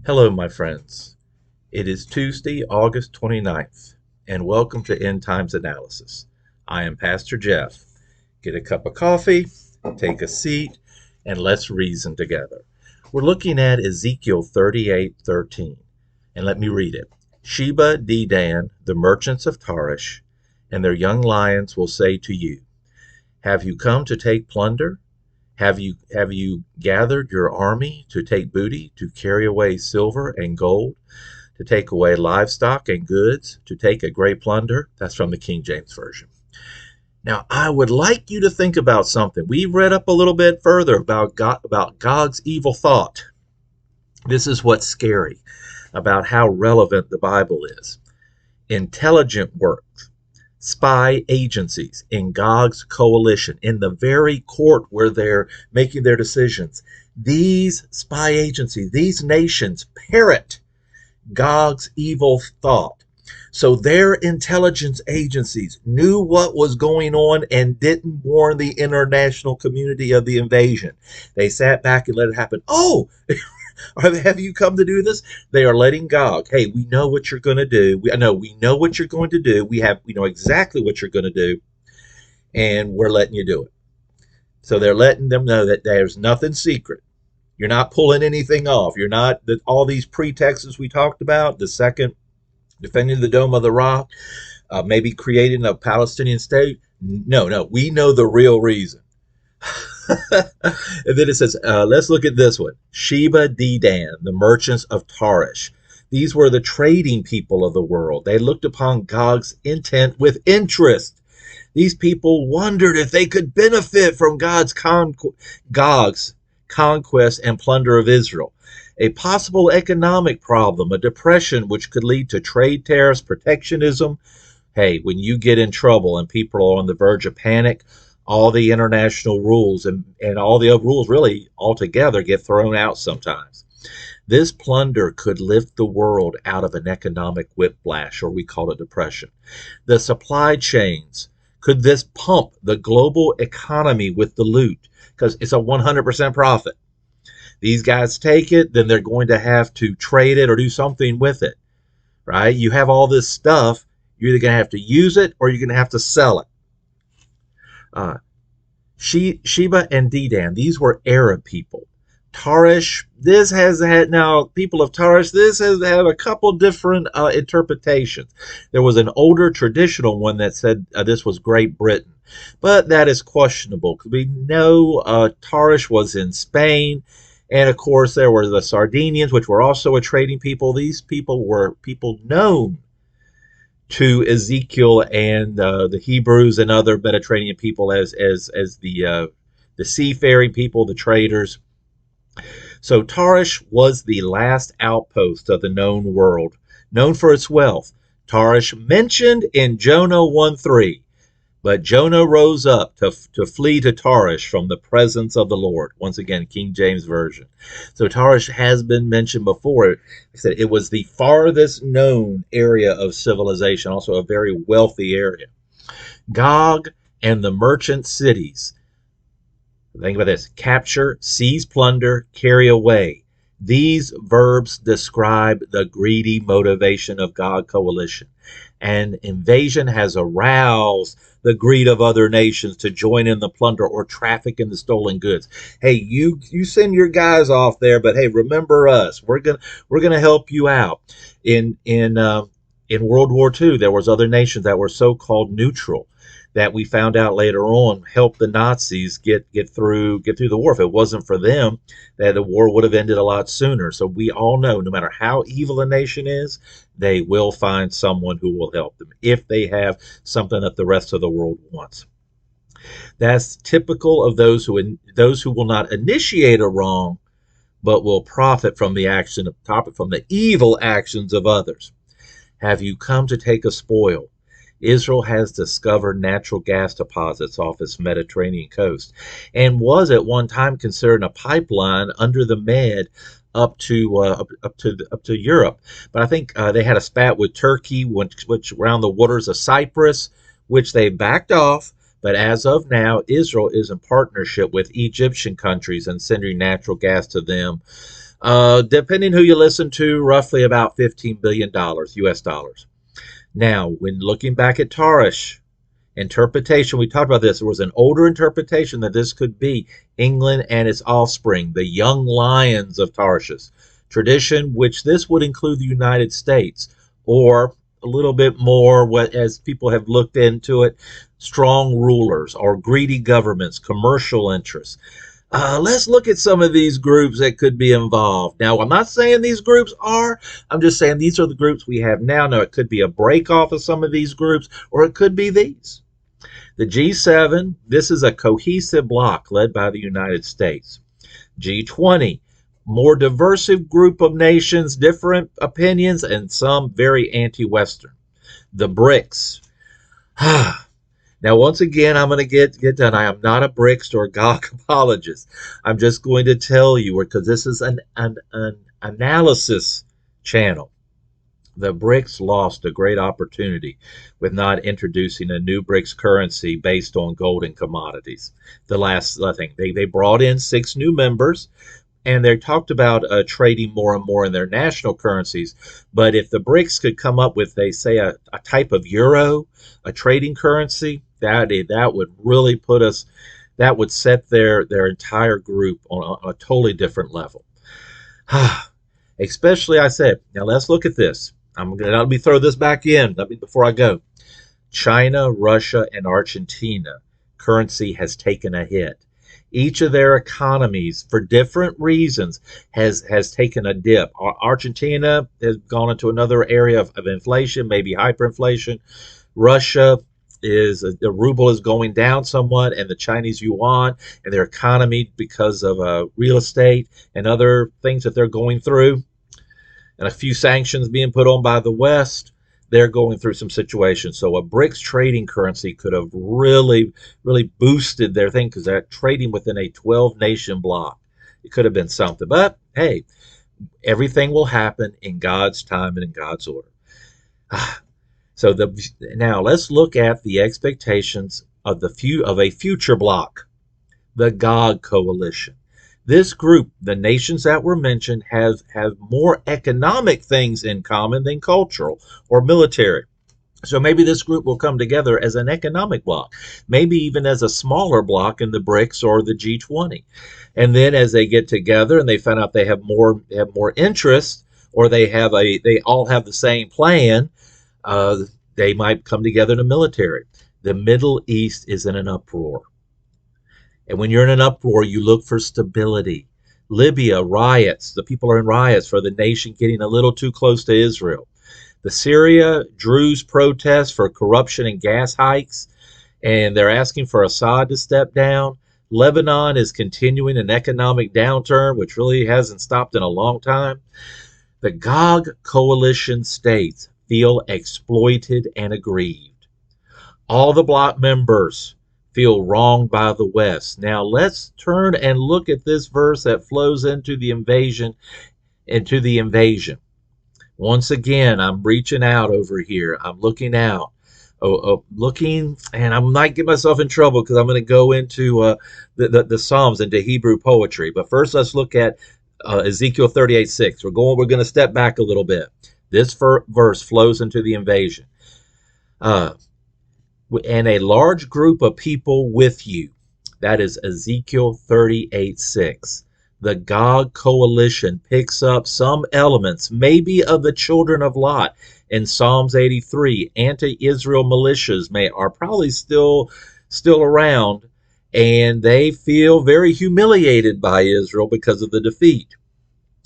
Hello, my friends. It is Tuesday, August 29th, and welcome to End Times Analysis. I am Pastor Jeff. Get a cup of coffee, take a seat, and let's reason together. We're looking at Ezekiel 38:13, and let me read it. Sheba, Dedan, the merchants of Tarshish, and their young lions will say to you, have you come to take plunder? Have you gathered your army to take booty, to carry away silver and gold, to take away livestock and goods, to take a great plunder? That's from the King James Version. Now, I would like you to think about something. We read up a little bit further about Gog's evil thought. This is what's scary about how relevant the Bible is. Intelligent work, spy agencies in Gog's coalition, in the very court where they're making their decisions. These spy agencies, these nations parrot Gog's evil thought. So their intelligence agencies knew what was going on and didn't warn the international community of the invasion. They sat back and let it happen. Oh, have you come to do this? They are letting Gog, hey, we know what you're going to do. We know what you're going to do. We know exactly what you're going to do, and we're letting you do it. So they're letting them know that there's nothing secret. You're not pulling anything off. You're not all these pretexts we talked about. The second, defending the Dome of the Rock, maybe creating a Palestinian state. No, we know the real reason. And then it says, let's look at this one. Sheba, Dedan, the merchants of Tarshish. These were the trading people of the world. They looked upon Gog's intent with interest. These people wondered if they could benefit from Gog's conquest and plunder of Israel. A possible economic problem, a depression which could lead to trade tariffs, protectionism. Hey, when you get in trouble and people are on the verge of panic, all the international rules and all the other rules really altogether get thrown out sometimes. This plunder could lift the world out of an economic whiplash, or we call it depression. The supply chains, could this pump the global economy with the loot? Because it's a 100% profit. These guys take it, then they're going to have to trade it or do something with it, right? You have all this stuff, you're either going to have to use it or you're going to have to sell it. Sheba and Dedan, these were Arab people. Tarshish, this has had, now people of Tarshish, this has had a couple different interpretations. There was an older traditional one that said this was Great Britain, but that is questionable. We know Tarshish was in Spain, and of course there were the Sardinians, which were also a trading people. These people were people known to Ezekiel and the Hebrews and other Mediterranean people as the seafaring people, the traders. So Tarshish was the last outpost of the known world, known for its wealth. Tarshish mentioned in Jonah 1:3. But Jonah rose up to flee to Tarshish from the presence of the Lord. Once again, King James Version. So Tarshish has been mentioned before. I said it was the farthest known area of civilization, also a very wealthy area. Gog and the merchant cities. Think about this. Capture, seize, plunder, carry away. These verbs describe the greedy motivation of Gog coalition. And invasion has aroused the greed of other nations to join in the plunder or traffic in the stolen goods. Hey, you send your guys off there, but hey, remember us. We're gonna help you out. In World War II, there was other nations that were so-called neutral that we found out later on helped the Nazis get through the war. If it wasn't for them, that the war would have ended a lot sooner. So we all know, no matter how evil a nation is, they will find someone who will help them if they have something that the rest of the world wants. That's typical of those who will not initiate a wrong, but will profit from the evil actions of others. Have you come to take a spoil? Israel has discovered natural gas deposits off its Mediterranean coast and was at one time considered a pipeline under the Med up to Europe. But I think they had a spat with Turkey, which around the waters of Cyprus, which they backed off. But as of now, Israel is in partnership with Egyptian countries and sending natural gas to them Depending who you listen to, roughly about $15 billion US dollars. Now, when looking back at Tarish, interpretation, we talked about this, there was an older interpretation that this could be England and its offspring, the young lions of Tarshish. Tradition, which this would include the United States, or a little bit more, what as people have looked into it, strong rulers or greedy governments, commercial interests. Let's look at some of these groups that could be involved. Now, I'm not saying these groups are. I'm just saying these are the groups we have now. Now, it could be a break off of some of these groups, or it could be these. The G7, this is a cohesive bloc led by the United States. G20, more diverse group of nations, different opinions, and some very anti-Western. The BRICS. Now, once again, I'm going to get done. I am not a BRICS or Gog apologist. I'm just going to tell you, because this is an analysis channel. The BRICS lost a great opportunity with not introducing a new BRICS currency based on gold and commodities. The last thing, they brought in 6 new members, and they talked about trading more and more in their national currencies. But if the BRICS could come up with, they say, a type of euro, a trading currency, that would really put us, that would set their entire group on a totally different level. Especially, I said, now let's look at this. Let me throw this back in before I go. China, Russia, and Argentina currency has taken a hit. Each of their economies, for different reasons, has taken a dip. Argentina has gone into another area of inflation, maybe hyperinflation. Russia the ruble is going down somewhat, and the Chinese yuan and their economy, because of real estate and other things that they're going through, and a few sanctions being put on by the West, they're going through some situations. So a BRICS trading currency could have really, really boosted their thing, because they're trading within a 12-nation bloc. It could have been something. But hey, everything will happen in God's time and in God's order. So now let's look at the expectations of a future bloc, the Gog coalition. This group, the nations that were mentioned, have more economic things in common than cultural or military. So maybe this group will come together as an economic bloc, maybe even as a smaller bloc in the BRICS or the G20. And then as they get together and they find out they have more interests, or they all have the same plan, they might come together in a military. The Middle East is in an uproar. And when you're in an uproar, you look for stability. Libya, riots. The people are in riots for the nation getting a little too close to Israel. The Syria, Druze protests for corruption and gas hikes, and they're asking for Assad to step down. Lebanon is continuing an economic downturn, which really hasn't stopped in a long time. The Gog coalition states feel exploited and aggrieved. All the bloc members feel wronged by the West. Now let's turn and look at this verse that flows into the invasion. Once again, I'm reaching out over here. I'm looking out. Looking, and I might get myself in trouble because I'm going to go into the Psalms, into Hebrew poetry. But first, let's look at Ezekiel 38:6. We're going to step back a little bit. This verse flows into the invasion. And a large group of people with you. That is Ezekiel 38:6. The Gog coalition picks up some elements, maybe of the children of Lot in Psalms 83. Anti-Israel militias are probably still around, and they feel very humiliated by Israel because of the defeat.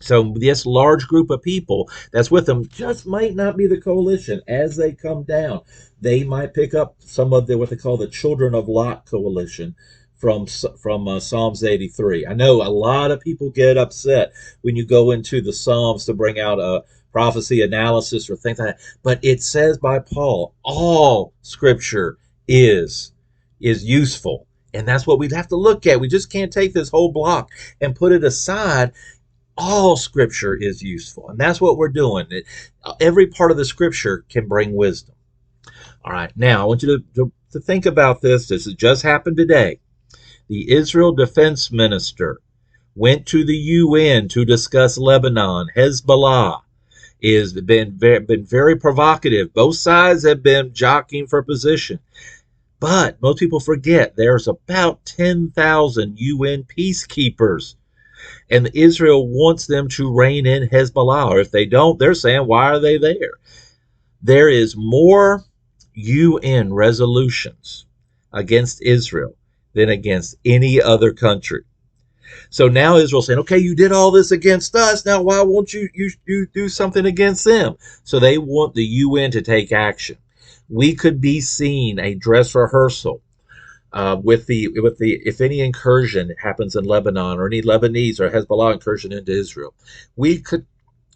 So this large group of people that's with them just might not be the coalition. As they come down, they might pick up some of what they call the Children of Lot coalition from Psalms 83. I know a lot of people get upset when you go into the Psalms to bring out a prophecy analysis or things like that. But it says by Paul, all Scripture is useful. And that's what we'd have to look at. We just can't take this whole block and put it aside. All Scripture is useful, and that's what we're doing. Every part of the Scripture can bring wisdom. All right, now I want you to think about this. This has just happened today. The Israel defense minister went to the UN to discuss Lebanon. Hezbollah has been very provocative. Both sides have been jockeying for position. But most people forget there's about 10,000 UN peacekeepers, and Israel wants them to rein in Hezbollah. Or if they don't, they're saying, why are they there? There is more UN resolutions against Israel than against any other country. So now Israel's saying, okay, you did all this against us. Now why won't you do something against them? So they want the UN to take action. We could be seeing a dress rehearsal with the if any incursion happens in Lebanon, or any Lebanese or Hezbollah incursion into Israel, we could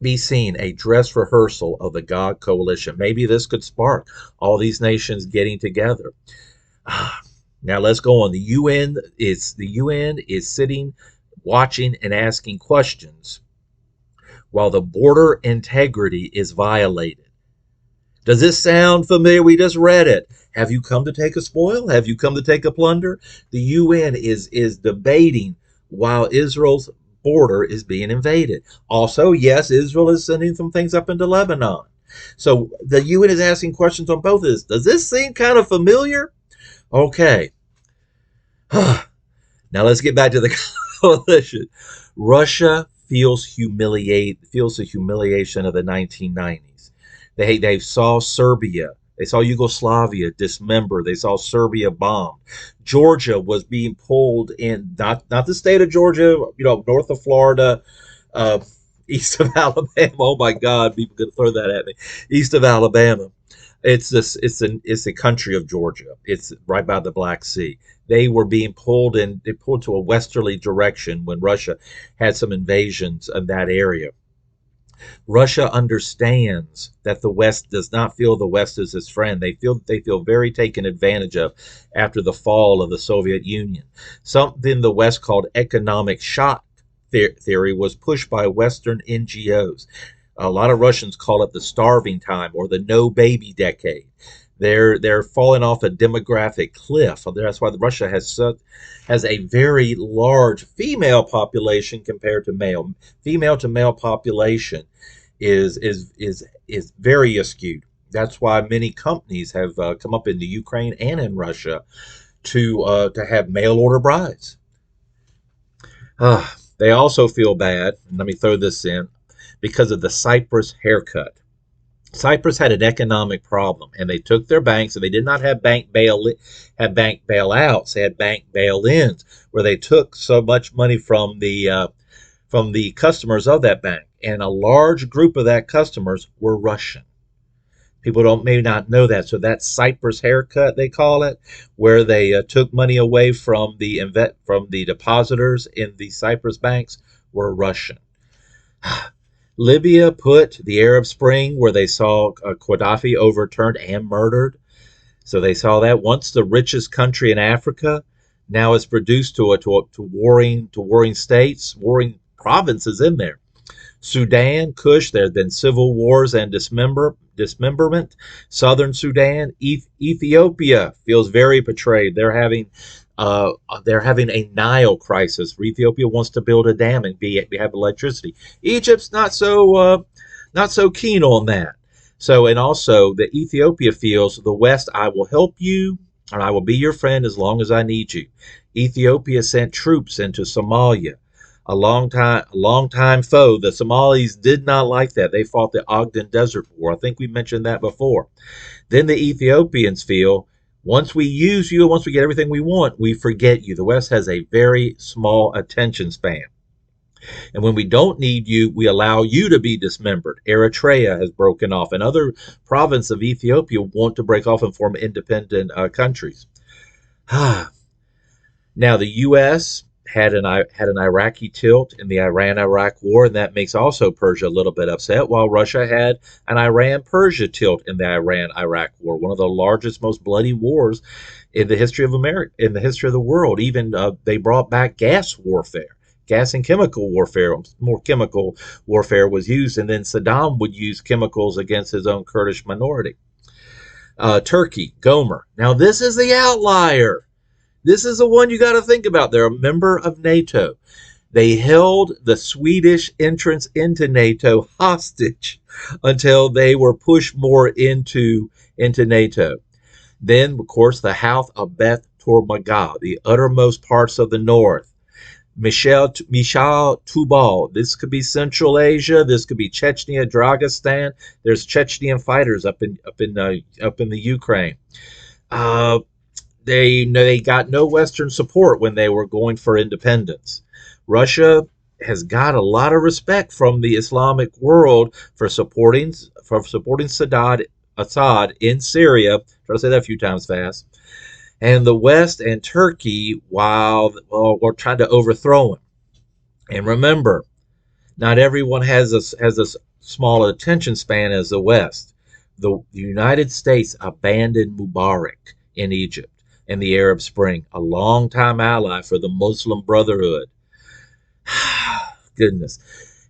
be seeing a dress rehearsal of the Gog coalition. Maybe this could spark all these nations getting together. Now let's go on. The UN is sitting, watching, and asking questions while the border integrity is violated. Does this sound familiar? We just read it. Have you come to take a spoil? Have you come to take a plunder? The UN is debating while Israel's border is being invaded. Also, yes, Israel is sending some things up into Lebanon. So the UN is asking questions on both of this. Does this seem kind of familiar? Okay. Now let's get back to the coalition. Russia feels the humiliation of the 1990s. They saw Serbia. They saw Yugoslavia dismember. They saw Serbia bombed. Georgia was being pulled in, not the state of Georgia, north of Florida, east of Alabama. Oh my God, people could throw that at me. East of Alabama. It's the country of Georgia. It's right by the Black Sea. They were being pulled to a westerly direction when Russia had some invasions in that area. Russia understands that the West does not feel the West is its friend. They feel very taken advantage of after the fall of the Soviet Union. Something the West called economic shock theory was pushed by Western NGOs. A lot of Russians call it the starving time or the no baby decade. They're falling off a demographic cliff. That's why Russia has a very large female population compared to male. Female to male population is very skewed. That's why many companies have come up in the Ukraine and in Russia to have mail order brides. They also feel bad, and let me throw this in, because of the Cyprus haircut. Cyprus had an economic problem, and they took their banks, and they did not have bank bailouts. They had bank bail-ins, where they took so much money from the customers of that bank, and a large group of that customers were Russian. People may not know that. So that Cyprus haircut, they call it, where they took money away from the depositors in the Cyprus banks, were Russian. Libya put the Arab Spring, where they saw Gaddafi overturned and murdered. So they saw that. Once the richest country in Africa, now it's reduced to warring states, warring provinces in there. Sudan, Kush, there have been civil wars and dismemberment. Southern Sudan, Ethiopia feels very betrayed. They're having a Nile crisis. Ethiopia wants to build a dam and have electricity. Egypt's not so keen on that. So, and also the Ethiopia feels the West, I will help you and I will be your friend as long as I need you. Ethiopia sent troops into Somalia. A long time foe. The Somalis did not like that. They fought the Ogden Desert War. I think we mentioned that before. Then the Ethiopians feel, once we use you, once we get everything we want, we forget you. The West has a very small attention span. And when we don't need you, we allow you to be dismembered. Eritrea has broken off, and other provinces of Ethiopia want to break off and form independent countries. Now, the U.S. had an Iraqi tilt in the Iran-Iraq war, and that makes also Persia a little bit upset, while Russia had an Iran-Persia tilt in the Iran-Iraq war, one of the largest, most bloody wars in the history of America, in the history of the world. Even they brought back gas warfare. Gas and chemical warfare, more chemical warfare was used, and then Saddam would use chemicals against his own Kurdish minority. Turkey, Gomer. Now this is the outlier. This is the one you got to think about. They're a member of NATO. They held the Swedish entrance into NATO hostage until they were pushed more into NATO. Then, of course, the House of Beth Tormaga, the uttermost parts of the north. Michal Tubal. This could be Central Asia. This could be Chechnya, Dragestan. There's Chechnyan fighters up in the Ukraine. Uh, they got no Western support when they were going for independence. Russia has got a lot of respect from the Islamic world for supporting Assad in Syria. Try to say that a few times fast. And the West and Turkey, while we're trying to overthrow him. And remember, not everyone has a small attention span as the West. The United States abandoned Mubarak in Egypt and the Arab Spring, a longtime ally for the Muslim Brotherhood. Goodness.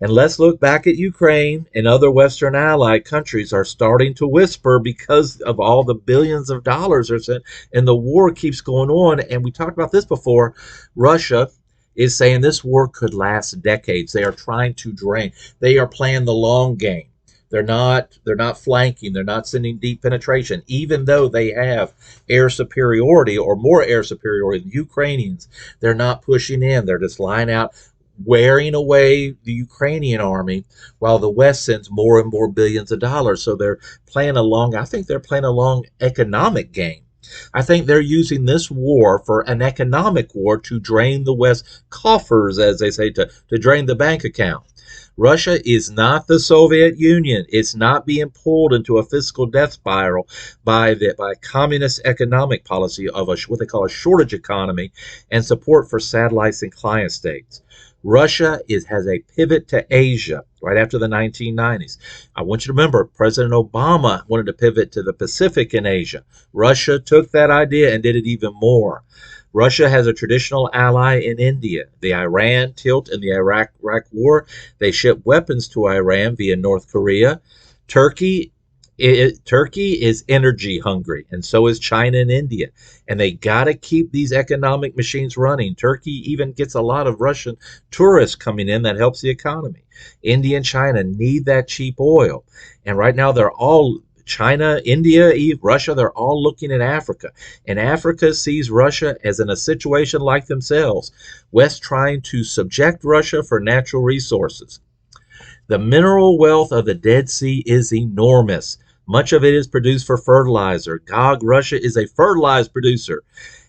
And let's look back at Ukraine, and other Western allied countries are starting to whisper because of all the billions of dollars are sent, and the war keeps going on. And we talked about this before. Russia is saying this war could last decades. They are trying to drain. They are playing the long game. They're not flanking. They're not sending deep penetration, even though they have air superiority or more air superiority than the Ukrainians. They're not pushing in. They're just lying out, wearing away the Ukrainian army while the West sends more and more billions of dollars. So I think they're playing a long economic game. I think they're using this war for an economic war to drain the West coffers, as they say, to drain the bank account. Russia is not the Soviet Union. It's not being pulled into a fiscal death spiral by communist economic policy of what they call a shortage economy and support for satellites and client states. Russia has a pivot to Asia right after the 1990s. I want you to remember, President Obama wanted to pivot to the Pacific in Asia. Russia took that idea and did it even more. Russia has a traditional ally in India. The Iran tilt in the Iraq war, they ship weapons to Iran via North Korea. Turkey is energy hungry, and so is China and India. And they got to keep these economic machines running. Turkey even gets a lot of Russian tourists coming in that helps the economy. India and China need that cheap oil. And right now China, India, Russia, they're all looking at Africa. And Africa sees Russia as in a situation like themselves. West trying to subject Russia for natural resources. The mineral wealth of the Dead Sea is enormous. Much of it is produced for fertilizer. Gog, Russia, is a fertilizer producer.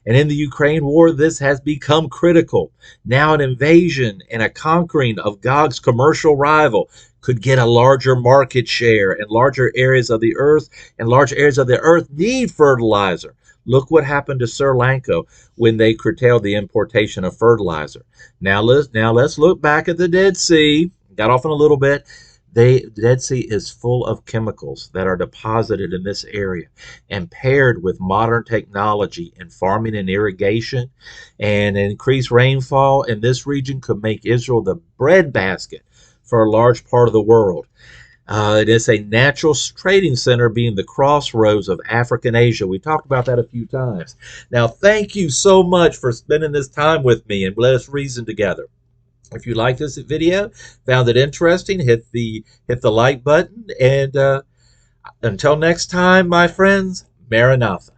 And in the Ukraine war, this has become critical. Now an invasion and a conquering of Gog's commercial rival could get a larger market share in larger areas of the earth, and large areas of the earth need fertilizer. Look what happened to Sri Lanka when they curtailed the importation of fertilizer. Now let's look back at the Dead Sea. Got off in a little bit. The Dead Sea is full of chemicals that are deposited in this area, and paired with modern technology in farming and irrigation and increased rainfall in this region could make Israel the breadbasket for a large part of the world. It is a natural trading center, being the crossroads of Africa and Asia. We talked about that a few times. Now, thank you so much for spending this time with me, and let us reason together. If you like this video, found it interesting, hit the like button, and until next time, my friends, Maranatha.